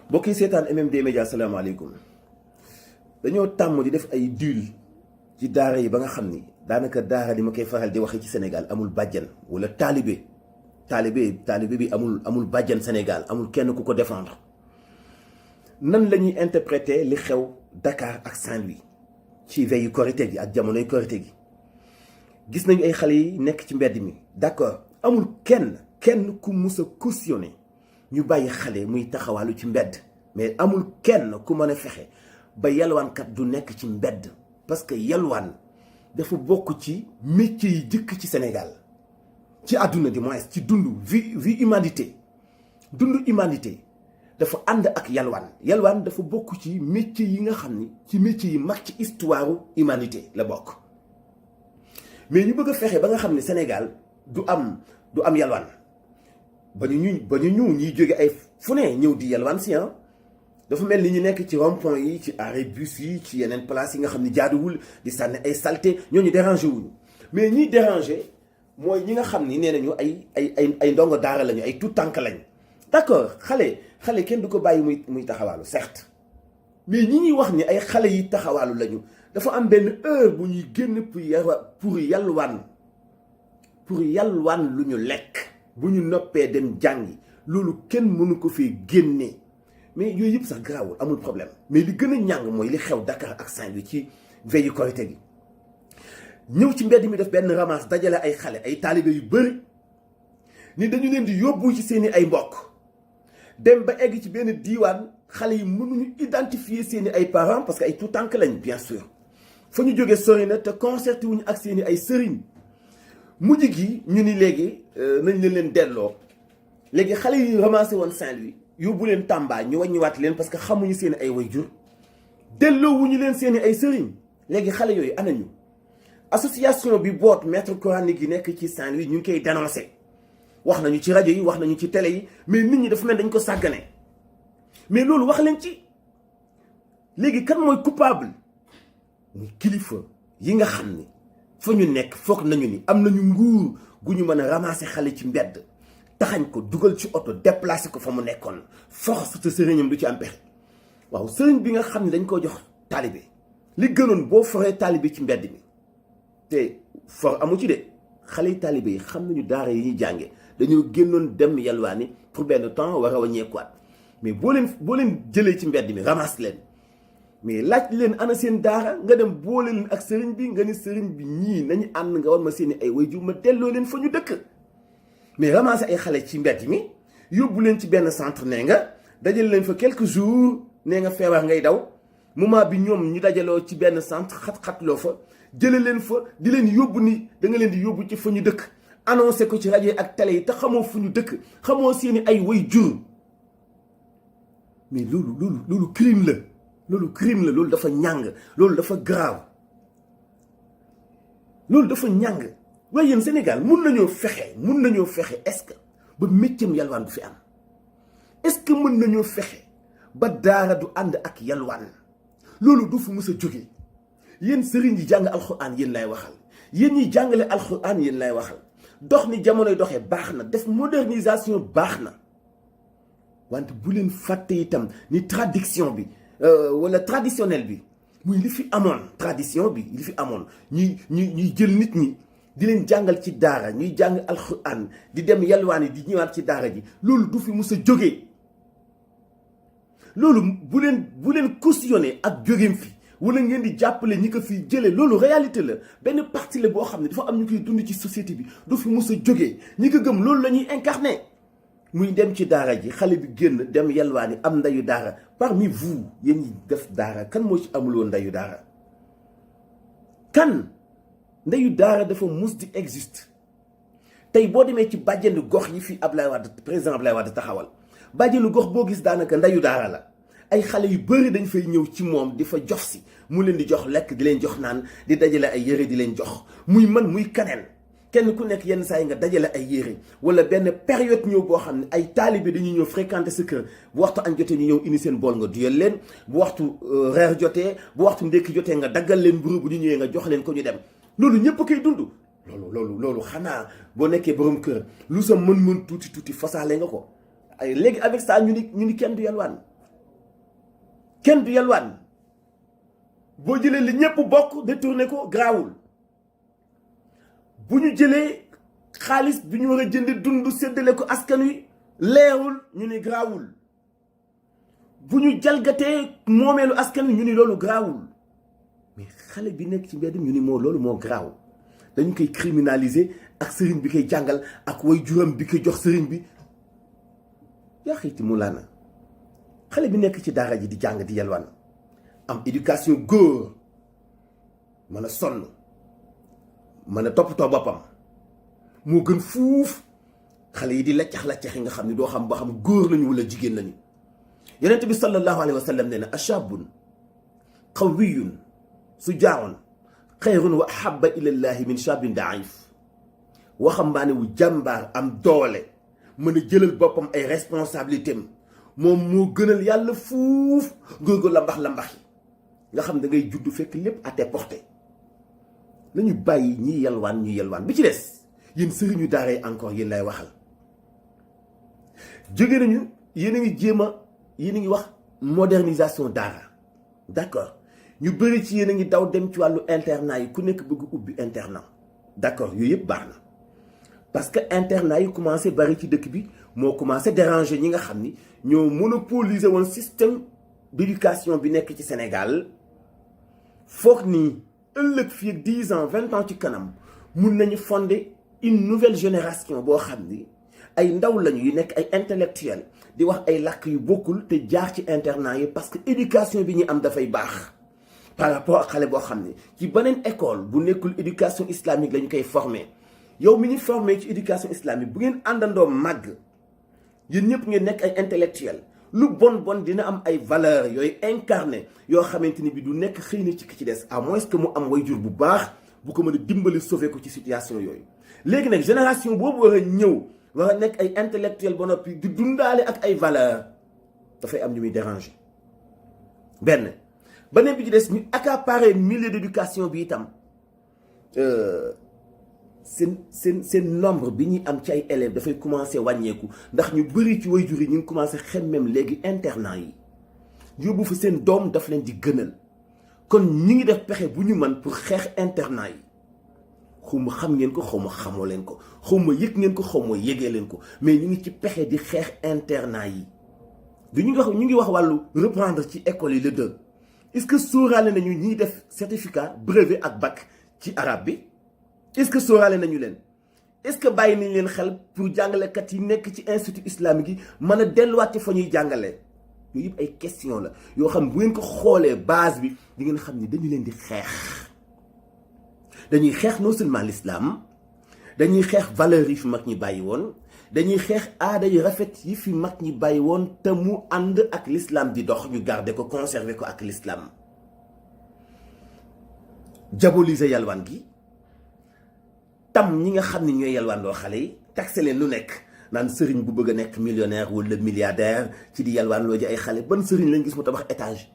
mbokk yi seetaan MMD Média salaamaaleykum dañoo tàmm di def ay dul ci daara yi ba nga xam ni daanaka daara li ma koy faral di waxee ci Sénégal amul bàjjan wala taalibe bi amul bàjjan Sénégal amul kenn ku ko défendre. nan la ñuy interpréter li xew Dakar ak Saint-Louis ci veillu Korité gi ak jamonoy Korité gi gis nañu ay xale yi nekk ci mbedd mi d'accord amul kenn ku mus a cautionné ñu bàyyi xale muy taxawaalu ci mbedd mais amul kenn ku mën a fexe ba yalwaankat du nekk ci mbedd parce que yalwaan dafa bokk ci métier yi jëkk ci Sénégal ci àdduna di moins ci dund vie humanité dafa ànd ak yalwaan dafa bokk ci métier yi nga xam ni ci métier yi mag ci histoire humanité la bokk mais ñu bëgg a fexe ba nga xam ne Sénégal du am yalwaan ba ñu ñuy jóge ay fu ne ñëw di yalwaan si dafa mel ni ñu nekk ci rond-point yi ci arrêt bus yi ci yeneen place yi nga xam ne jaaduwul di sànni ay saleté ñooñu dérangé wuñu mais ñiy dérangé mooy ñi nga xam ni nee nañu ay ndongo daara lañu ay tout tànk lañ d'accord xale kenn du ko bàyyi muy taxawaalu certes mais ñi ñuy wax ni ay xale yi taxawaalu lañu dafa am benn heure bu ñuy génn pour yalwaan lu ñu lekk bu ñu noppee dem jàngi loolu kenn mënu ko fee génnee mais yooyu yëpp sax garaawul amul problème mais li gën a ñàng mooy li xew Dakar ak Saint-Louis ci veillu Korité gi ñëw ci mbedd mi def benn ramasse dajale ay xale ay taalibe yu bëri ni dañu leen di yóbbu ci seeni ay mbokk dem ba egg ci benn diiwaan xale yi mënuñu identifier seeni ay parents parce que ay tout tànk lañ bien sûr fa ñu jógee sori na te concerté wuñu ak seeni ay sëriñ mujj gi ñu ni léegi nañ leen delloo léegi xale yi ramassé woon Saint-Louis yóbbu leen Tamba ñu wàññiwaat leen parce que xamuñu seeni ay waajur delloo wuñu leen seeni ay sëriñ léegi xale yooyu anañu association bi boot maître coranique yi nekk ci Saint-Louis ñu ngi koy dénoncé wax nañu ci rajo yi wax nañu ci télé yi mais nit ñi dafa mel dañ ko sàggane mais loolu wax leen ci léegi kan mooy coupable muy kilifa yi nga xam ni fa ñu nekk foog nañu ni am nañu nguur gu ñu mën a ramasser xale ci mbedd taxañ ko dugal ci oto déplacé ko fa mu nekkoon force te sëriñam du ci am pexe waaw sëriñ bi nga xam ne dañ ko jox taalibe li gënoon boo foree taalibe ci mbedd mi te for amu ci de xale yi taalibe yi xam nañu daara yi ñuy jànge dañoo génnoon dem yalwaani pour benn temps war a wàññeekuwaat mais boo leen jëlee ci mbedd mi ramasse leen mais laaj leen ana seen daara nga dem boole leen ak sëriñ bi nga ni sëriñ bi ñii nañu ànd nga war ma seeni ay waajur ma delloo leen fa ñu dëkk mais ramasser ay xale ci mbedd mi yóbbu leen ci benn centre nee nga dajale leen fa quelques jours nee nga feebar ngay daw moment bi ñoom ñu dajaloo ci benn centre xat-xatloo fa jële leen fa di leen yóbbu ni da nga leen di yóbbu ci fa ñu dëkk annoncé ko ci rajo yi ak télé yi te xamoo fu ñu dëkk xamoo seeni ay waajur mais loolu crime la loolu dafa ñàng loolu dafa grave loolu dafa ñàng waaye yéen Sénégal mun nañoo fexe est-ce que ba méccam yalwaan du fi am est-ce que mën nañoo fexe ba daara du ànd ak yalwaan loolu du fi mës a jóge yéen sëriñ yi jàng alxuraan yéen lay waxal yéen ñi jàngale alxuraan yéen lay waxal dox ni jamonoy doxee baax na def modernisation baax na wante bu leen fàtte itam ni tradition bi wala traditionnel bi muy li fi amoon tradition bi li fi amoon ñuy jël nit ñi di leen jàngal ci daara ñuy jàng alxuraan di dem yalwaani di ñëwaat ci daara ji loolu du fi mus a jógee loolu bu leen cautionné ak jógeem fi wala ngeen di jàppale ñi ko fi jëlee loolu réalité la benn partie la boo xam ne dafa am ñu koy dund ci société bi du fi mus a jógee ñi ko gëm loolu la ñuy incarné muy dem ci daara ji xale bi génn dem yalwaani am ndeyu daara parmi vous yéen ñi def daara kan moo ci amul woon ndeyu daara kan ndeyu daara dafa mus di existe tey boo demee ci bàjjenu gox yi fi président Ablaye Wade taxawal bàjjenu gox boo gis daanaka ndeyu daara la ay xale yu bëri dañ fay ñëw ci moom di fa jox si mu leen di jox lekk di leen jox naan di dajale ay yére di leen jox muy man muy kaneen kenn ku nekk yenn saa yi nga dajale ay yére wala benn période ñëw boo xam ne ay taalibe dañuy ñëw fréquenter sa kër bu waxtu añ jotee ñu ñëw indi seen bool nga duyal leen bu waxtu reer jotee bu waxtu ndékki jotee nga daggal leen mburu bu ñu ñëwee nga jox leen ko ñu dem loolu ñëpp koy dund loolu xanaa boo nekkee borom kër lu sa mën tuuti fasaale nga ko ay léegi avec ça ñu ni kenn du yalwaan kenn du yalwaan boo jëlee li ñëpp bokk détourné ko garaawul bu ñu jëlee xaalis bi ñu war a jënd dund séddale ko askan wi leerul ñu ni garaawul bu ñu jalgatee moomeelu askan wi ñu ni loolu garaawul mais xale bi nekk ci mbedd ñu ni loolu moo garaaw dañu koy criminaliser ak sëriñ bi koy jàngal ak way juram bi koy jox sëriñ bi yaa xëyti mu laana xale bi nekk ci daara ji di jàng di yalwaan am éducation góor mën a sonn mën a toppatoo boppam moo gën fuuf xale yi di laccax-laccax yi nga xam ne doo xam ba xam góor lañu wala jigéen lañu yonent bi sallallahu alayhi wa sallam nee na ashabun qawiyun sujaa'un xayrun wa ahabba ilallahi min shabin daif waxambaane wu jàmbaar am doole mën a jëlal boppam ay responsabilité am moom moo gënal yàlla fuuf góor gu lambax yi nga xam da ngay juddu fekk lépp à tes portées nañu bàyyi ñi yalwaan ñu yalwaan bi ci des yéen sëriñu daara yi encore yéen lay waxal jóge nañu yéen a ngi wax modernisation daara d'accord ñu bëri ci yéen a ngi daw dem ci wàllu internat yi ku nekk bëgg ubbi internat d'accord yooyu yëpp baax na parce que internat yi commencé bari ci dëkk bi moo commencé déranger ñi nga xam ni ñoo monopoliser woon système d'éducation bi nekk ci Sénégal foog ni ëllëg fii ak 10 ans 20 ans ci kanam mun nañu fonder une nouvelle génération boo xam ni ay ndaw lañu yu nekk ay intellectuels di wax ay làkk yu bokkul te jaar ci internat yi parce que éducation bi ñu am dafay baax par rapport ak xale boo xam ne ci beneen école bu nekkul éducation islamique la ñu koy former yow mi ñu formé ci éducation islamique bu ngeen àndandoo màgg yéen ñëpp ngeen nekk ay intellectuels lu bon dina am ay valeurs yooyu incarné yoo xamante ni bi du nekk xëy na ci ki ci des à moins que mu am wayjur bu baax bu ko mën a dimbali sauver ko ci situation yooyu. léegi nag génération boobu war a ñëw war a nekk ay intellectuels ba noppi di dundaale ak ay valeurs dafay am ñu muy déranger benn bi ci des ñu accaparer milieu d'éducation bi itam seen nombre bi ñuy am ci ay élèves dafay commencer wàññeeku ndax ñu bëri ci waajur yi ñu ngi commencer xemmem léegi internat yi yóbbu fa seen doom daf leen di gënal kon ñu ngi def pexe bu ñu mën pour xeex internat yi xawma xam ngeen ko xawma xamoo leen ko xawma yëg ngeen ko xawma yëgee leen ko mais ñu ngi ci pexe di xeex internat yi du ñu ngi wax wàllu reprendre ci école yi le 2 est-ce que sóoraale nañu ñiy def certificat brevet ak bac ci arabe bi est-ce que sóoraale nañu leen est-ce que bàyyi nañ leen xel pour jàngalekat yi nekk ci institut islamique yi mën a delluwaat ci fa ñuy jàngale yooyu yëpp ay question la yoo xam bu ngeen ko xoolee base bi di ngeen xam ni dañu leen di xeex dañuy xeex non seulement l'islam dañuy xeex valeurs yi fi mag ñi bàyyi woon dañuy xeex aada yu rafet yi fi mag ñi bàyyi woon te mu ànd ak l'islam di dox ñu garder ko conserver ko ak l'islam diaboliser yalwaan gi tam ñi nga xam ne ñooy yalwaandoo xale yi taxé leen lu nekk naan sëriñ bu bëgg a nekk millionnaire wala milliardaire ci di yalwaanloo ji ay xale ban sëriñ lañu gis mu tabax étage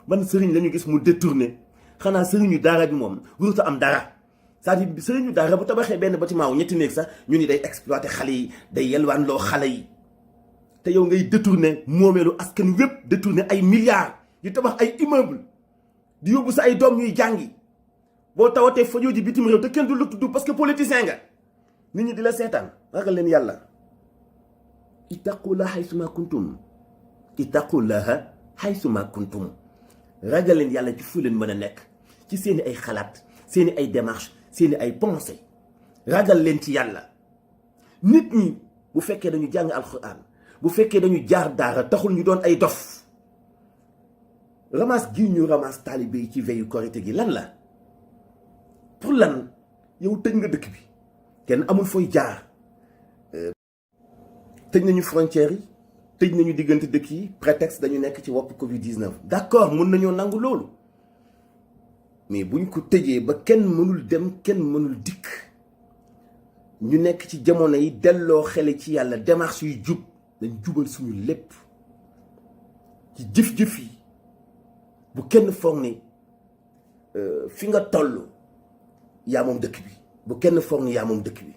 ban sëriñ lañu gis mu détourné xanaa sëriñu daara bi moom wuruta am dara c'est-à-dire sëriñu daara bu tabaxee benn bâtiment wu ñetti néeg sax ñu ni day exploiter xale yi day yalwaanloo xale yi te yow ngay détourné moomeelu askan wépp détourné ay milliards di tabax ay immeuble di yóbbu sa ay doom ñuy jàngi boo tawatee fajoo ji bitim réew te kenn du la tudd parce que politicien nga nit ñi di la seetaan ragal leen yàlla ittaqullaha haysuma kuntum ittaqullaha haysuma kuntum ragal leen yàlla ci fu leen mën a nekk ci seeni ay xalaat seeni ay démarche seeni ay pensée ragal leen ci yàlla nit ñi bu fekkee dañu jàng alxuraan bu fekkee dañu jaar daara taxul ñu doon ay dof ramas gi ñu ramas taalibe yi ci veillu Korité gi lan la pour lan yow tëj nga dëkk bi kenn amul fooy jaar tëj nañu frontières yi tëj nañu diggante dëkk yi prétexte dañu nekk ci wopp Covid-19 d'accord mën nañoo nangu loolu mais buñ ko tëjee ba kenn mënul dem kenn mënul dikk ñu nekk ci jamono yi delloo xele ci yàlla démarche yu jub dañ jubal suñu lépp ci jëf-jëf yi bu kenn foog ni fi nga toll yaa moom dëkk bi bu kenn foog ni yaa moom dëkk bi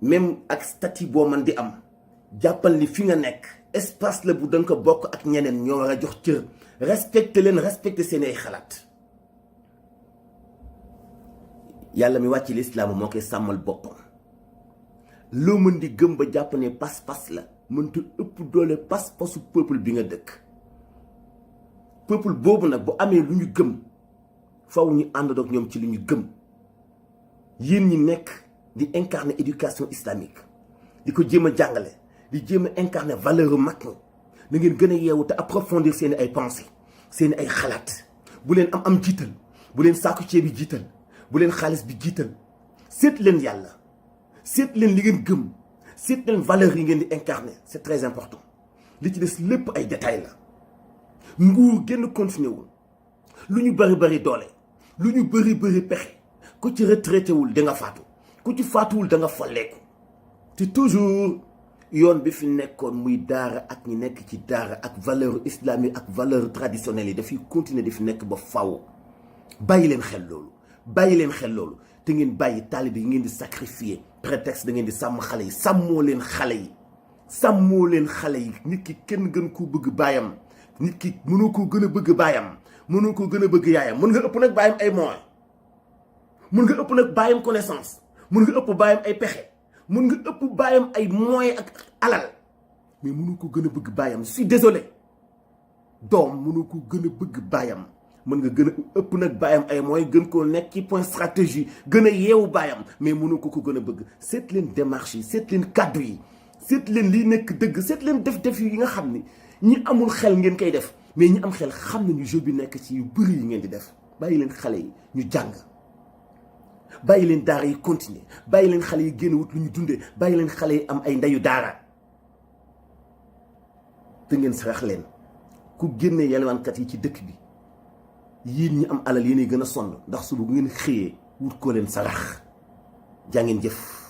même ak statut boo man di am jàppal ni fi nga nekk espace la bu danga ko bokk ak ñeneen ñoo war a jox cër respecté leen respecté seen ay xalaat. yàlla mi wàcc lislaam moo koy sàmmal boppam. loo mën di gëm ba jàpp ne pas-pas la mënta ëpp doole pas-pasu peuple bi nga dëkk. peuple boobu nag bu amee lu ñu gëm faw ñu ànd ak ñoom ci lu ñu gëm. yéen ñi nekk di incarner éducation islamique di ko jéem a jàngale di jéem a incarner valeur mag ñi na ngeen gën a yeewu te approfondir seen ay pensées seen ay xalaat. bu leen am jiital bu leen saaku ceeb bi jiital bu leen xaalis bi jiital seet leen yàlla seet leen li ngeen gëm seet leen valeur yi ngeen di incarner c'est très important. li ci des lépp ay détails la. nguur génn continué wul lu ñu bari doole lu ñu bari pexe ku ci retraité wul da nga faatu ku ci faatuwul da nga folleeku. te toujours yoon bi fi nekkoon muy daara ak ñi nekk ci daara ak valeur islamique ak valeur traditionnelle yi dafay continuer di fi nekk ba faw. bàyyi leen xel loolu te ngeen bàyyi taalibe yi ngeen di sacrifier prétexte da ngeen di sàmm xale yi sàmmoo leen xale yi nit ki kenn gën koo bëgg baayam nit ki mënoo koo gën a bëgg baayam mënoo koo gën a bëgg yaayam mën nga ëpp nag baayam ay moyens mën nga ëpp nag baayam connaissance mën nga ëpp baayam ay pexe mën nga ëpp baayam ay moyens ak alal mais mënoo ko gën a bëgg baayam je suis désolé doom mënoo ko gën a bëgg baayam mën nga gën a ëpp nag baayam ay moyens gën koo nekk ci point stratégie gën a yeewu baayam mais mënoo ko gën a bëgg. seet leen démarche yi seet leen kàddu yi seet leen lii nekk dëgg seet leen def yi nga xam ni ñi amul xel ngeen koy def mais ñi am xel xam nañu jeu bi nekk ci yu bëri yi ngeen di def. bàyyi leen xale yi ñu jàng bàyyi leen daara yi continuer bàyyi leen xale yi génn wut lu ñu dundee bàyyi leen xale yi am ay ndeyu daara te ngeen sarax leen ku génnee yalwaankat yi ci dëkk bi yéen ñi am alal yéenay gën a sonn ndax suba bu ngeen xëyee wut koo leen sarax jaa ngeen jëf.